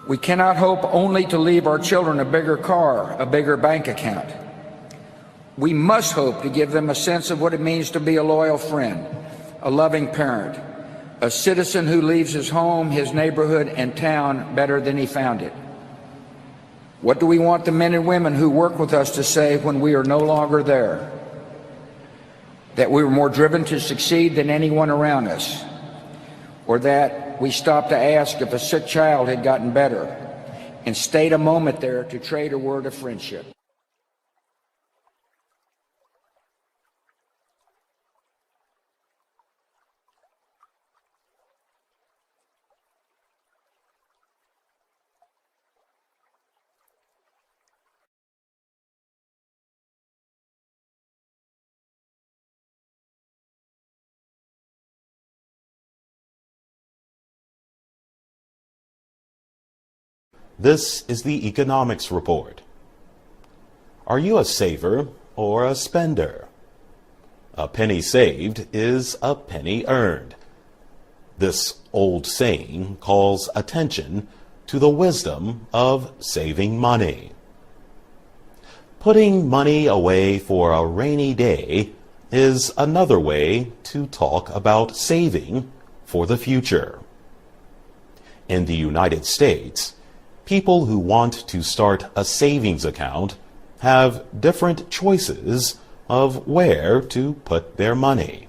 We cannot hope only to leave our children a bigger car, a bigger bank account. We must hope to give them a sense of what it means to be a loyal friend, a loving parent, a citizen who leaves his home, his neighborhood, and town better than he found it. What do we want the men and women who work with us to say when we are no longer there? That we were more driven to succeed than anyone around us, or that we stopped to ask if a sick child had gotten better and stayed a moment there to trade a word of friendship. This is the Economics Report. Are you a saver or a spender? A penny saved is a penny earned. This old saying calls attention to the wisdom of saving money. Putting money away for a rainy day is another way to talk about saving for the future. In the United States, people who want to start a savings account have different choices of where to put their money.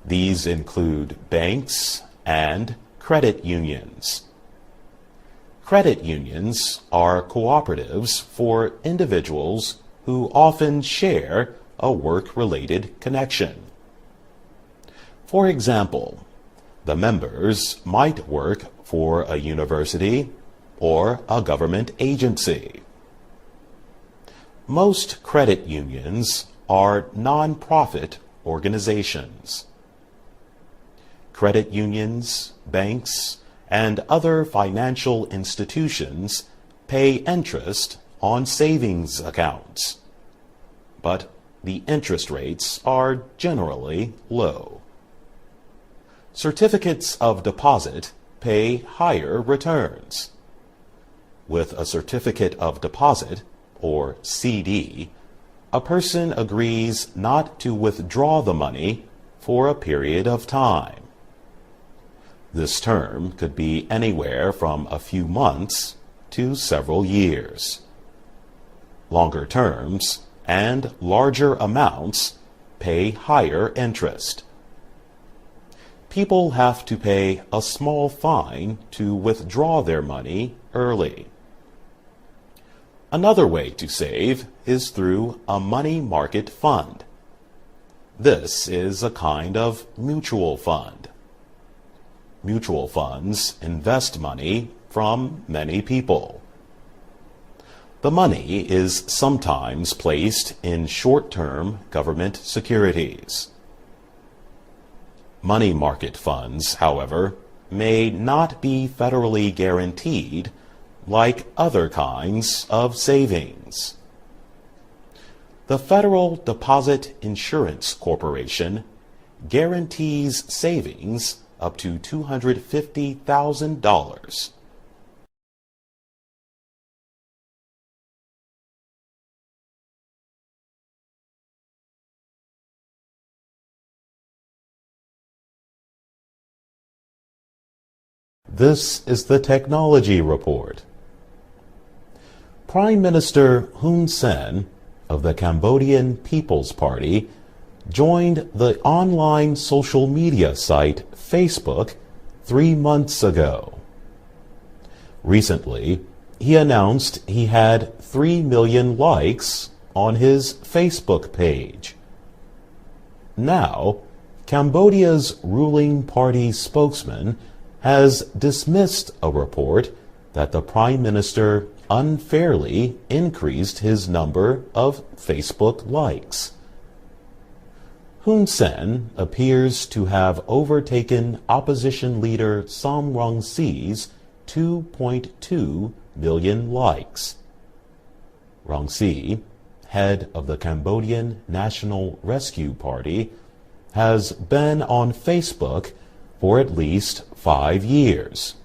These include banks and credit unions. Credit unions are cooperatives for individuals who often share a work-related connection. For example, the members might work for a university or a government agency. Most credit unions are non-profit organizations. Credit unions, banks, and other financial institutions pay interest on savings accounts, but the interest rates are generally low. Certificates of deposit pay higher returns. With a certificate of deposit, or CD, a person agrees not to withdraw the money for a period of time. This term could be anywhere from a few months to several years. Longer terms and larger amounts pay higher interest. People have to pay a small fine to withdraw their money early. Another way to save is through a money market fund. This is a kind of mutual fund. Mutual funds invest money from many people. The money is sometimes placed in short-term government securities. Money market funds, however, may not be federally guaranteed like other kinds of savings. The Federal Deposit Insurance Corporation guarantees savings up to $250,000. This is the Technology Report. Prime Minister Hun Sen of the Cambodian People's Party joined the online social media site Facebook 3 months ago. Recently, he announced he had 3 million likes on his Facebook page. Now, Cambodia's ruling party spokesman has dismissed a report that the Prime Minister unfairly increased his number of Facebook likes. Hun Sen appears to have overtaken opposition leader Sam Raisy's 2.2 million likes. Raisy, head of the Cambodian National Rescue Party, has been on Facebook for at least 5 years.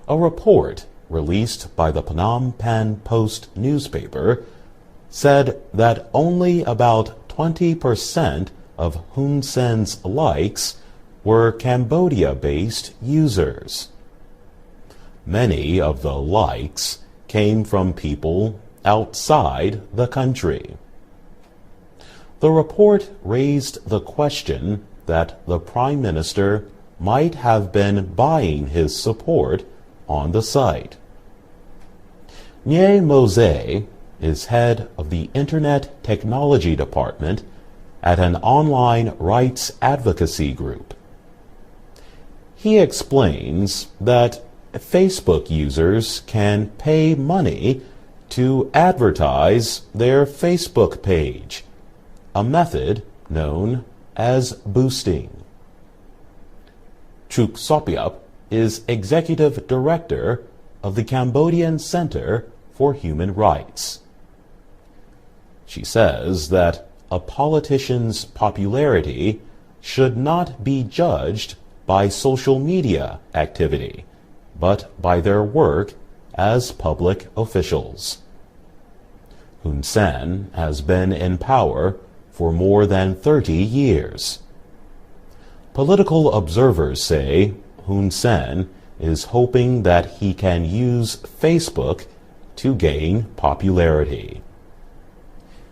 A report released by the Phnom Penh Post newspaper said that only about 20% of Hun Sen's likes were Cambodia-based users. Many of the likes came from people outside the country. The report raised the question that the Prime Minister might have been buying his support on the site. Ngoc Mose is head of the Internet Technology Department at an online rights advocacy group. He explains that Facebook users can pay money to advertise their Facebook page, a method known as boosting. Chuk Sopiap is executive director of the Cambodian Center for Human Rights. She says that a politician's popularity should not be judged by social media activity, but by their work as public officials. Hun Sen has been in power for more than 30 years. Political observers say Hun Sen is hoping that he can use Facebook to gain popularity.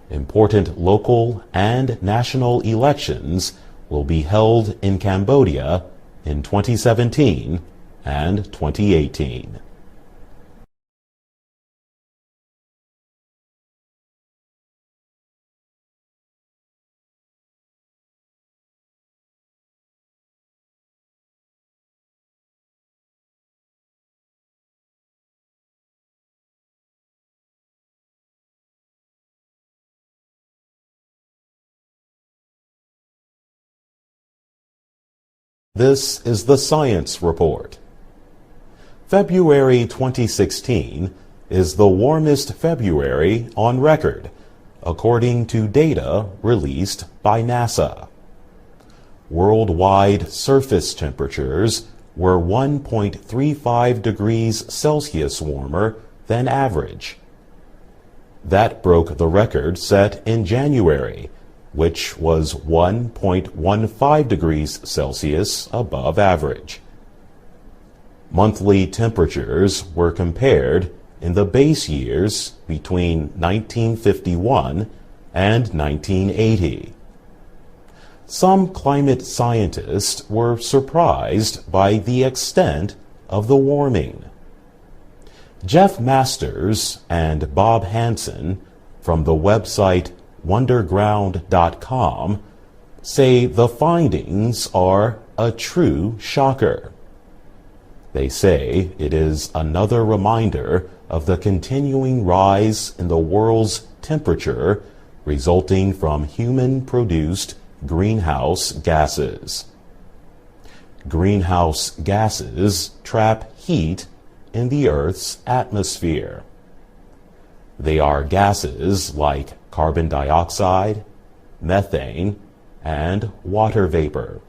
Important local and national elections will be held in Cambodia in 2017 and 2018. This is the Science Report. February 2016 is the warmest February on record, according to data released by NASA. Worldwide surface temperatures were 1.35 degrees Celsius warmer than average. That broke the record set in January, which was 1.15 degrees Celsius above average. Monthly temperatures were compared in the base years between 1951 and 1980. Some climate scientists were surprised by the extent of the warming. Jeff Masters and Bob Hansen from the website Wonderground.com say the findings are a true shocker. They say it is another reminder of the continuing rise in the world's temperature resulting from human-produced greenhouse gases. Greenhouse gases trap heat in the Earth's atmosphere. They are gases like carbon dioxide, methane, and water vapor.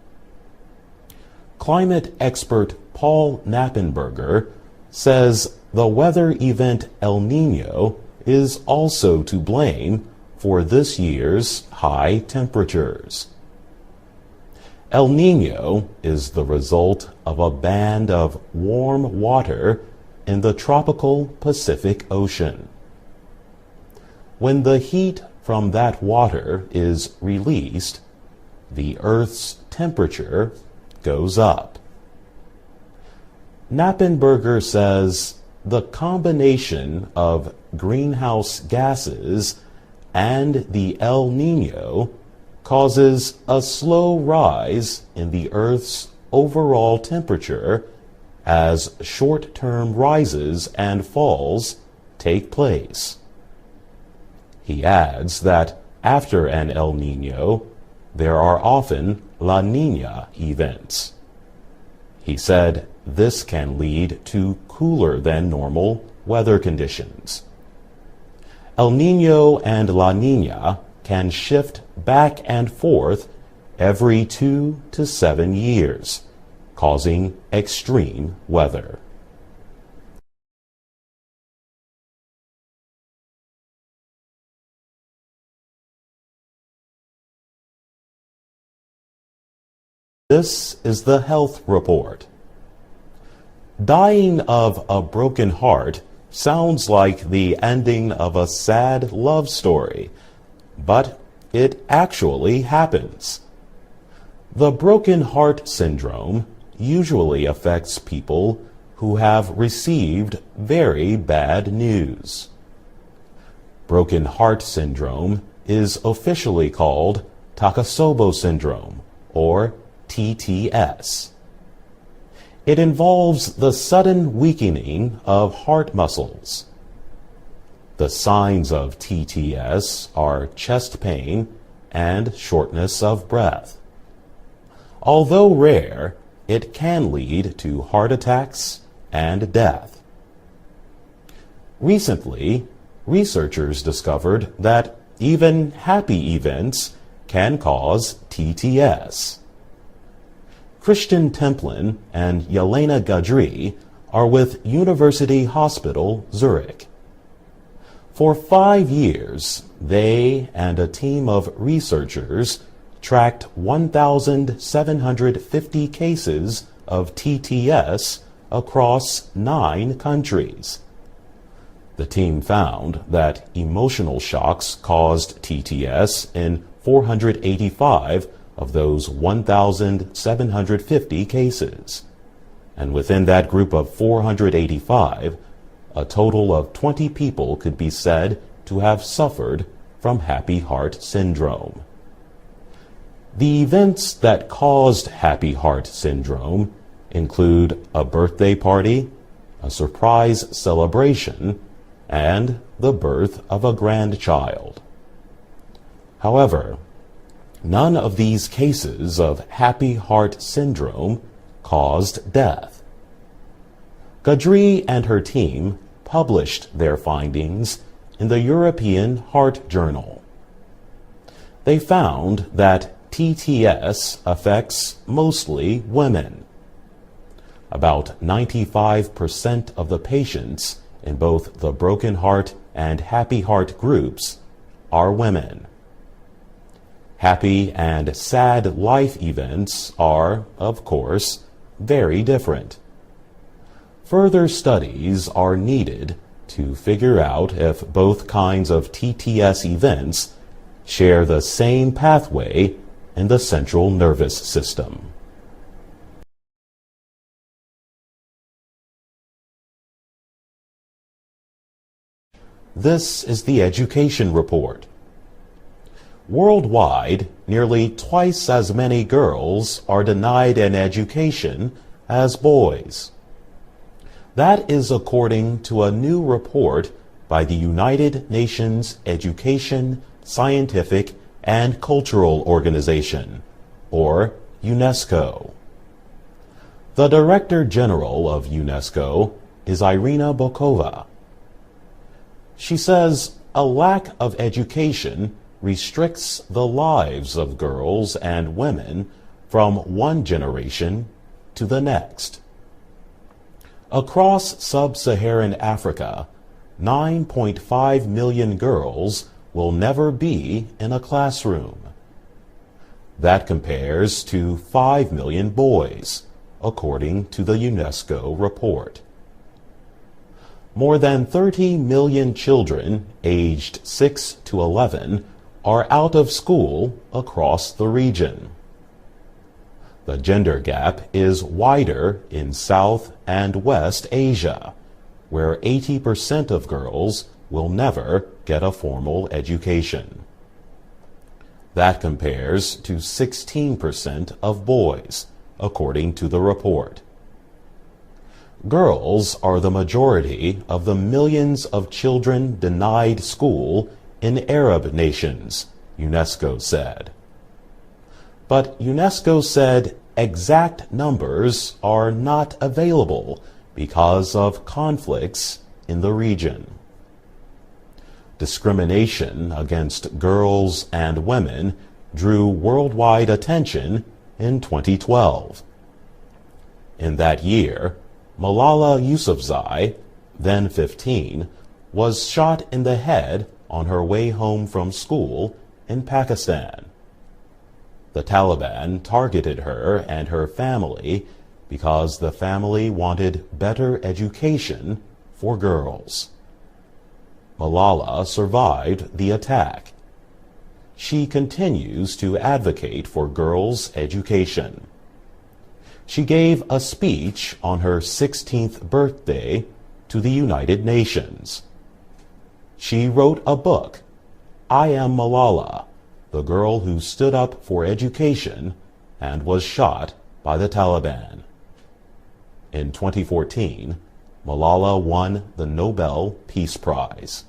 Climate expert Paul Knappenberger says the weather event El Niño is also to blame for this year's high temperatures. El Niño is the result of a band of warm water in the tropical Pacific Ocean. When the heat from that water is released, the Earth's temperature goes up. Knappenberger says the combination of greenhouse gases and the El Niño causes a slow rise in the Earth's overall temperature as short-term rises and falls take place. He adds that after an El Niño, there are often La Niña events. He said this can lead to cooler than normal weather conditions. El Niño and La Niña can shift back and forth every 2 to 7 years, causing extreme weather. This is the health report. Dying of a broken heart sounds like the ending of a sad love story, but it actually happens. The broken heart syndrome usually affects people who have received very bad news. Broken heart syndrome is officially called Takasobo syndrome, or TTS. It involves the sudden weakening of heart muscles. The signs of TTS are chest pain and shortness of breath. Although rare, it can lead to heart attacks and death. Recently, researchers discovered that even happy events can cause TTS. Christian Templin and Yelena Gadri are with University Hospital Zurich. For 5 years, they and a team of researchers tracked 1,750 cases of TTS across 9 countries. The team found that emotional shocks caused TTS in 485 of those 1,750 cases. And within that group of 485, a total of 20 people could be said to have suffered from happy heart syndrome. The events that caused happy heart syndrome include a birthday party, a surprise celebration, and the birth of a grandchild. However, none of these cases of happy heart syndrome caused death. Gadri and her team published their findings in the European Heart Journal. They found that TTS affects mostly women. About 95% of the patients in both the broken heart and happy heart groups are women. Happy and sad life events are, of course, very different. Further studies are needed to figure out if both kinds of TTS events share the same pathway in the central nervous system. This is the education report. Worldwide, nearly twice as many girls are denied an education as boys. That is according to a new report by the United Nations Education, Scientific, and Cultural Organization, or UNESCO. The Director General of UNESCO is Irina Bokova. She says a lack of education restricts the lives of girls and women from one generation to the next. Across sub-Saharan Africa, 9.5 million girls will never be in a classroom. That compares to 5 million boys, according to the UNESCO report. More than 30 million children aged 6 to 11 are out of school across the region. The gender gap is wider in South and West Asia, where 80% of girls will never get a formal education. That compares to 16% of boys, according to the report. Girls are the majority of the millions of children denied school in Arab nations, UNESCO said. But UNESCO said exact numbers are not available because of conflicts in the region. Discrimination against girls and women drew worldwide attention in 2012. In that year, Malala Yousafzai, then 15, was shot in the head on her way home from school in Pakistan. The Taliban targeted her and her family because the family wanted better education for girls. Malala survived the attack. She continues to advocate for girls' education. She gave a speech on her 16th birthday to the United Nations. She wrote a book, I Am Malala, the girl who stood up for education and was shot by the Taliban. In 2014, Malala won the Nobel Peace Prize.